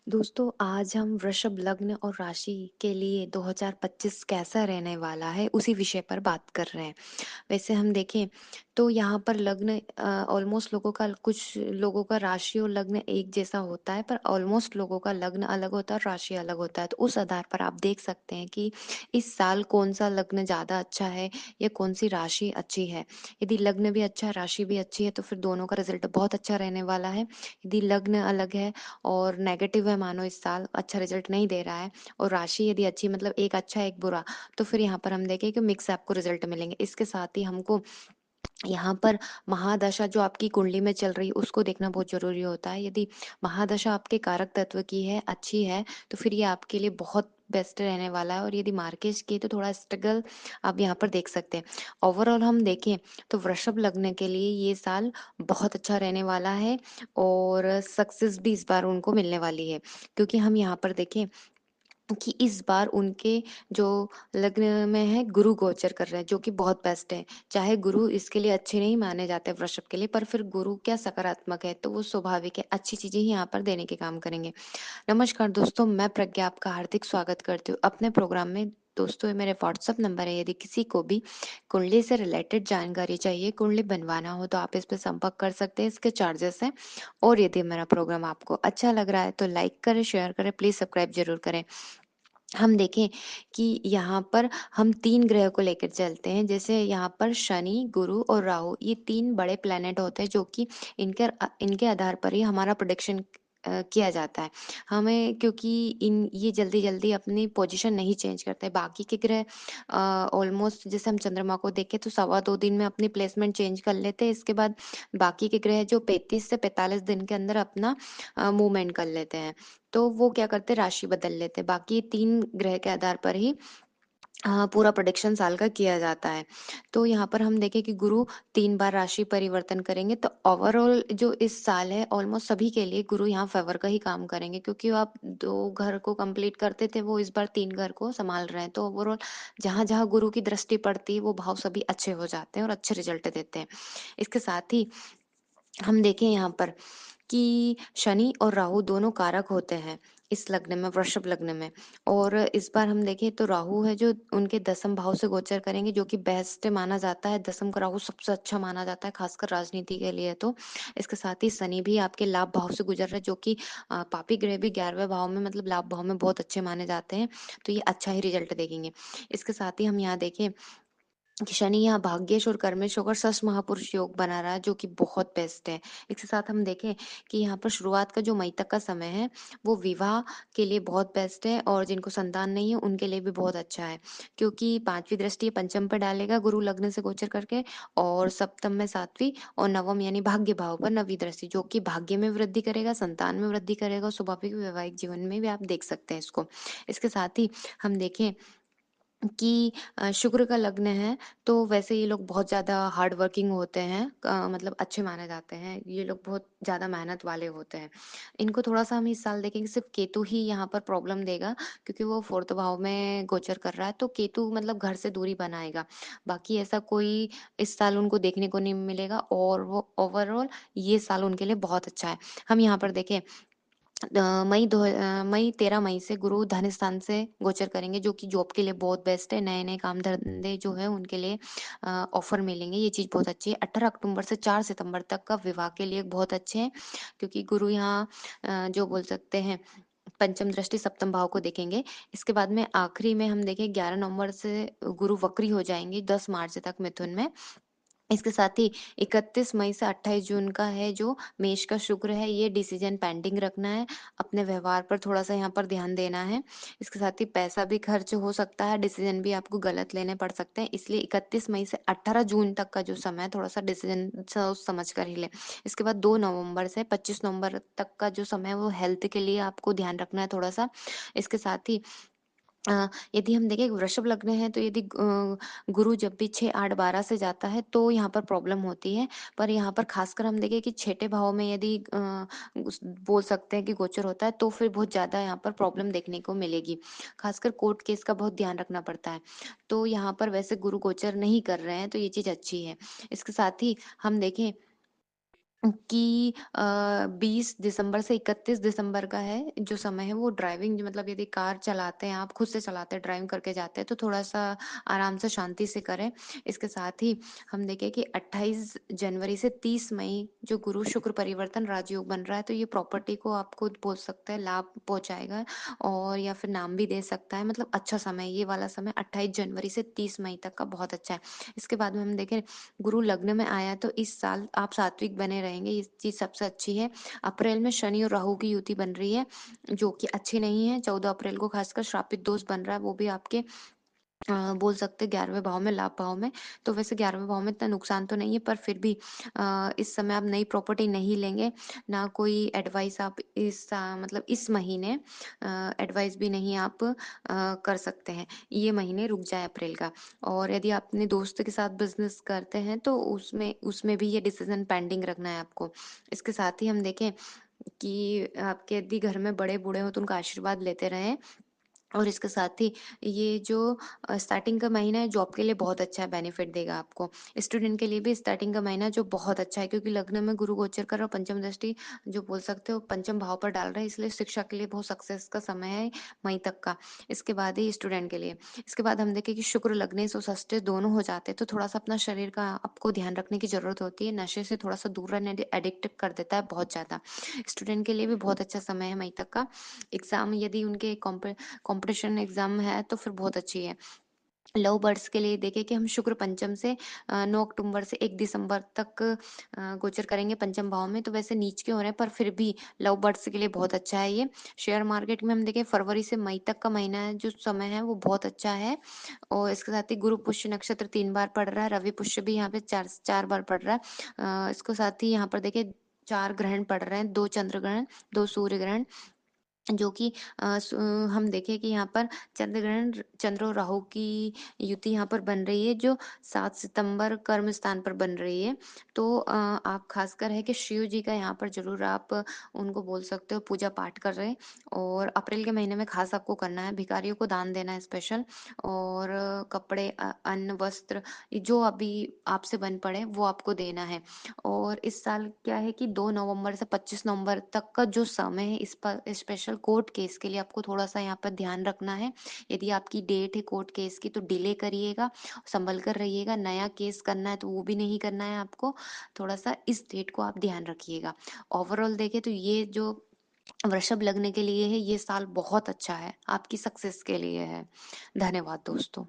दोस्तों आज हम वृषभ लग्न और राशि के लिए 2025 कैसा रहने वाला है उसी विषय पर बात कर रहे हैं। वैसे हम देखें तो यहाँ पर लग्न ऑलमोस्ट लोगों का कुछ लोगों का राशि और लग्न एक जैसा होता है, पर ऑलमोस्ट लोगों का लग्न अलग होता है और राशि अलग होता है। तो उस आधार पर आप देख सकते हैं कि इस साल कौन सा लग्न ज़्यादा अच्छा है या कौन सी राशि अच्छी है। यदि लग्न भी अच्छा है, राशि भी अच्छी है, तो फिर दोनों का रिजल्ट बहुत अच्छा रहने वाला है। यदि लग्न अलग है और नेगेटिव है, मानो इस साल अच्छा रिजल्ट नहीं दे रहा है, और राशि यदि अच्छी मतलब एक अच्छा एक बुरा, तो फिर यहाँ पर हम देखें कि मिक्स आपको रिजल्ट मिलेंगे। इसके साथ ही हमको यहाँ पर महादशा जो आपकी कुंडली में चल रही है उसको देखना बहुत जरूरी होता है। यदि महादशा आपके कारक तत्व की है, अच्छी है, तो फिर ये आपके लिए बहुत बेस्ट रहने वाला है। और यदि मार्केज की तो थोड़ा स्ट्रगल आप यहाँ पर देख सकते हैं। ओवरऑल हम देखें तो वृषभ लग्न के लिए ये साल बहुत अच्छा रहने वाला है और सक्सेस भी इस बार उनको मिलने वाली है, क्योंकि हम यहाँ पर देखें कि इस बार उनके जो लग्न में है गुरु गोचर कर रहे हैं, जो कि बहुत बेस्ट है। चाहे गुरु इसके लिए अच्छे नहीं माने जाते वृषभ के लिए, पर फिर गुरु क्या सकारात्मक है, तो वो स्वाभाविक है, अच्छी चीजें ही यहाँ पर देने के काम करेंगे। नमस्कार दोस्तों, मैं प्रज्ञा आपका हार्दिक स्वागत करती हूँ अपने प्रोग्राम में। दोस्तों, ये मेरे व्हाट्सअप नंबर है। यदि किसी को भी कुंडली से रिलेटेड जानकारी चाहिए, कुंडली बनवाना हो, तो आप इस पर संपर्क कर सकते हैं। इसके चार्जेस हैं। और यदि मेरा प्रोग्राम आपको अच्छा लग रहा है तो लाइक करें, शेयर करें, प्लीज सब्सक्राइब जरूर करें। हम देखें कि यहाँ पर हम 3 ग्रह को लेकर चलते हैं। जैसे यहाँ पर शनि, गुरु और राहु, ये 3 बड़े प्लैनेट होते हैं, जो कि इनके आधार पर ही हमारा प्रेडिक्शन किया जाता है। हमें क्योंकि इन ये जल्दी-जल्दी अपनी पोजीशन नहीं चेंज करते। बाकी के ग्रह ऑलमोस्ट जैसे हम चंद्रमा को देखें तो सवा 2 दिन में अपनी प्लेसमेंट चेंज कर लेते हैं। इसके बाद बाकी के ग्रह जो 35 से 45 दिन के अंदर अपना मूवमेंट कर लेते हैं। तो वो क्या करते हैं, राशि बदल लेते हैं। बाकी 3 ग्रह के आधार पर ही पूरा प्रेडिक्शन साल का किया जाता है। तो यहाँ पर हम देखें कि गुरु 3 बार राशि परिवर्तन करेंगे, तो ओवरऑल जो इस साल है ऑलमोस्ट सभी के लिए गुरु यहाँ फेवर का ही काम करेंगे, क्योंकि वो आप 2 घर को कंप्लीट करते थे, वो इस बार 3 घर को संभाल रहे हैं। तो ओवरऑल जहाँ-जहाँ गुरु की दृष्टि पड़ती है, वो भाव सभी अच्छे हो जाते हैं और अच्छे रिजल्ट देते हैं। इसके साथ ही हम देखें यहाँ पर कि शनि और राहु दोनों कारक होते हैं इस लग्न में, वृषभ लग्न में। और इस बार हम देखें तो राहु है जो उनके दसम भाव से गोचर करेंगे, जो कि बेस्ट माना जाता है। दसम का राहु सबसे अच्छा माना जाता है, खासकर राजनीति के लिए। तो इसके साथ ही शनि भी आपके लाभ भाव से गुजर रहे हैं, जो कि पापी ग्रह भी 11वें भाव में मतलब लाभ भाव में बहुत अच्छे माने जाते हैं। तो ये अच्छा ही रिजल्ट देंगे। इसके साथ ही हम यहाँ देखें कि शनि यहाँ भाग्येश और कर्मेश होकर षष्ठ महापुरुष योग बना रहा है, जो कि बहुत बेस्ट है। इसके साथ हम देखें कि यहाँ पर शुरुआत का जो मई तक का समय है, वो विवाह के लिए बहुत बेस्ट है, और जिनको संतान नहीं है उनके लिए भी बहुत अच्छा है, क्योंकि 5वीं दृष्टि पंचम पर डालेगा गुरु लग्न से गोचर करके, और सप्तम में 7वीं, और नवम यानी भाग्य भाव पर 9वीं दृष्टि, जो कि भाग्य में वृद्धि करेगा, संतान में वृद्धि करेगा, और स्वाभाविक वैवाहिक जीवन में भी आप देख सकते हैं इसको। इसके साथ ही हम देखें कि शुक्र का लग्न है, तो वैसे ये लोग बहुत ज़्यादा हार्ड वर्किंग होते हैं, मतलब अच्छे माने जाते हैं। ये लोग बहुत ज़्यादा मेहनत वाले होते हैं। इनको थोड़ा-सा हम इस साल देखेंगे, सिर्फ़ केतु ही यहाँ पर प्रॉब्लम देगा, क्योंकि वो 4th भाव में गोचर कर रहा है, तो केतु मतलब घर से दूरी बनाएगा। बाकी ऐसा कोई इस साल उनको देखने को नहीं मिलेगा, और वो ओवरऑल ये साल उनके लिए बहुत अच्छा है। हम यहाँ पर देखें मई 13 मई से गुरु धन स्थान से गोचर करेंगे, जो कि जॉब के लिए बहुत बेस्ट है। नए-नए काम धंधे जो है उनके लिए ऑफर मिलेंगे, ये चीज़ बहुत अच्छी है। 18 अक्टूबर से 4 सितंबर तक का विवाह के लिए बहुत अच्छे हैं, क्योंकि गुरु यहाँ जो बोल सकते हैं पंचम दृष्टि सप्तम भाव को देखेंगे। इसके बाद में आखिरी में हम देखें 11 नवंबर से गुरु वक्री हो जाएंगे 10 मार्च तक मिथुन में। इसके साथ ही 31 मई से 28 जून का है जो मेष का शुक्र है, ये डिसीजन पेंडिंग रखना है, अपने व्यवहार पर थोड़ा-सा यहाँ पर ध्यान देना है। इसके साथ ही पैसा भी खर्च हो सकता है, डिसीजन भी आपको गलत लेने पड़ सकते हैं, इसलिए 31 मई से 18 जून तक का जो समय है थोड़ा-सा डिसीजन सोच समझ कर ही लें। इसके बाद 2 नवंबर से 25 नवंबर तक का जो समय है वो हेल्थ के लिए आपको ध्यान रखना है थोड़ा-सा। इसके साथ ही यदि हम देखें वृषभ लग्न है, तो यदि गुरु जब भी 6, 8, 12 से जाता है तो यहाँ पर प्रॉब्लम होती है। पर यहाँ पर खासकर हम देखें कि छठे भाव में यदि बोल सकते हैं कि गोचर होता है, तो फिर बहुत ज्यादा यहाँ पर प्रॉब्लम देखने को मिलेगी। खासकर कोर्ट केस का बहुत ध्यान रखना पड़ता है। तो यहाँ पर वैसे गुरु गोचर नहीं कर रहे हैं, तो ये चीज अच्छी है। इसके साथ ही हम देखें कि 20 दिसंबर से 31 दिसंबर का है, जो समय है वो ड्राइविंग, मतलब यदि कार चलाते हैं आप, खुद से चलाते हैं, ड्राइव करके जाते हैं, तो थोड़ा-सा आराम से शांति से करें। इसके साथ ही हम देखें कि 28 जनवरी से 30 मई जो गुरु शुक्र परिवर्तन राजयोग बन रहा है, तो ये प्रॉपर्टी को आपको बोल सकते हैं लाभ पहुँचाएगा, और या फिर नाम भी दे सकता है, मतलब अच्छा समय, ये वाला समय 28 जनवरी से 30 मई तक का बहुत अच्छा है। इसके बाद में हम देखें गुरु लग्न में आया, तो इस साल आप सात्विक बने रहेंगे, ये चीज़ सबसे अच्छी है। अप्रैल में शनि और राहु की युति बन रही है, जो कि अच्छी नहीं है। 14 अप्रैल को खासकर श्रापित दोष बन रहा है, वो भी आपके बोल सकते हैं 11वें भाव में, लाभ भाव में। तो वैसे 11वें भाव में इतना नुकसान तो नहीं है, पर फिर भी इस समय आप नई प्रॉपर्टी नहीं लेंगे, ना कोई एडवाइस आप मतलब इस महीने एडवाइस भी नहीं आप कर सकते हैं। ये महीने रुक जाए अप्रैल का। और यदि आप अपने दोस्त के साथ बिज़नेस करते हैं, तो उसमें उसमें भी ये डिसीज़न पेंडिंग रखना है आपको। इसके साथ ही हम देखें कि आपके यदि घर में बड़े-बूढ़े हों, तो उनका आशीर्वाद लेते रहें। और इसके साथ ही ये जो स्टार्टिंग का महीना है, जॉब के लिए बहुत अच्छा है, बेनिफिट देगा आपको। स्टूडेंट के लिए भी स्टार्टिंग का महीना जो बहुत अच्छा है, क्योंकि लग्न में गुरु गोचर कर और पंचम दृष्टि जो बोल सकते हो पंचम भाव पर डाल रहे हैं, इसलिए शिक्षा के लिए बहुत सक्सेस का समय है मई तक का। इसके बाद ही स्टूडेंट के लिए, इसके बाद हम देखें कि शुक्र लग्नेश और षष्ठेश दोनों हो जाते हैं, तो थोड़ा सा अपना शरीर का आपको ध्यान रखने की जरूरत होती है। नशे से थोड़ा सा दूर रहने, एडिक्ट कर देता है बहुत ज्यादा। स्टूडेंट के लिए भी बहुत अच्छा समय है मई तक का। एग्जाम यदि उनके कंपटीशन एग्जाम है, तो फिर बहुत अच्छी है। लव बर्ड्स के लिए देखें कि हम शुक्र पंचम से 9 अक्टूबर से 1 दिसंबर तक गोचर करेंगे पंचम भाव में, तो वैसे नीच के हो रहे हैं, पर फिर भी लव बर्ड्स के लिए बहुत अच्छा है ये। शेयर मार्केट में हम देखें फरवरी से मई तक का महीना है, जो समय है वो बहुत अच्छा है। और इसके साथ ही गुरु पुष्य नक्षत्र 3 बार पड़ रहा है, रवि पुष्य भी यहाँ पे 4 बार पड़ रहा है। इसके साथ ही यहाँ पर देखें 4 ग्रहण पड़ रहे हैं, 2 चंद्र ग्रहण, 2 सूर्य ग्रहण, जो कि हम देखें कि यहाँ पर चंद्र ग्रहण, चंद्र और राहु की युति यहाँ पर बन रही है, जो 7 सितंबर कर्म स्थान पर बन रही है। तो आप खासकर है कि शिव जी का यहाँ पर जरूर आप उनको बोल सकते हो पूजा पाठ कर रहे हैं। और अप्रैल के महीने में खास आपको करना है, भिखारियों को दान देना है स्पेशल। और कपड़े, अन्न, वस्त्र, ये जो अभी आपसे बन पड़े वो आपको देना है। और इस साल क्या है कि 2 नवंबर से 25 नवंबर तक का जो समय है, इस पर स्पेशल कोर्ट केस के लिए आपको थोड़ा सा यहाँ पर ध्यान रखना है। यदि आपकी डेट है कोर्ट केस की, तो डिले करिएगा, संभल कर रहिएगा। नया केस करना है तो वो भी नहीं करना है आपको, थोड़ा सा इस डेट को आप ध्यान रखिएगा। ओवरऑल देखें तो ये जो वृषभ लगने के लिए है, ये साल बहुत अच्छा है, आपकी सक्सेस के लिए है। धन्यवाद दोस्तों।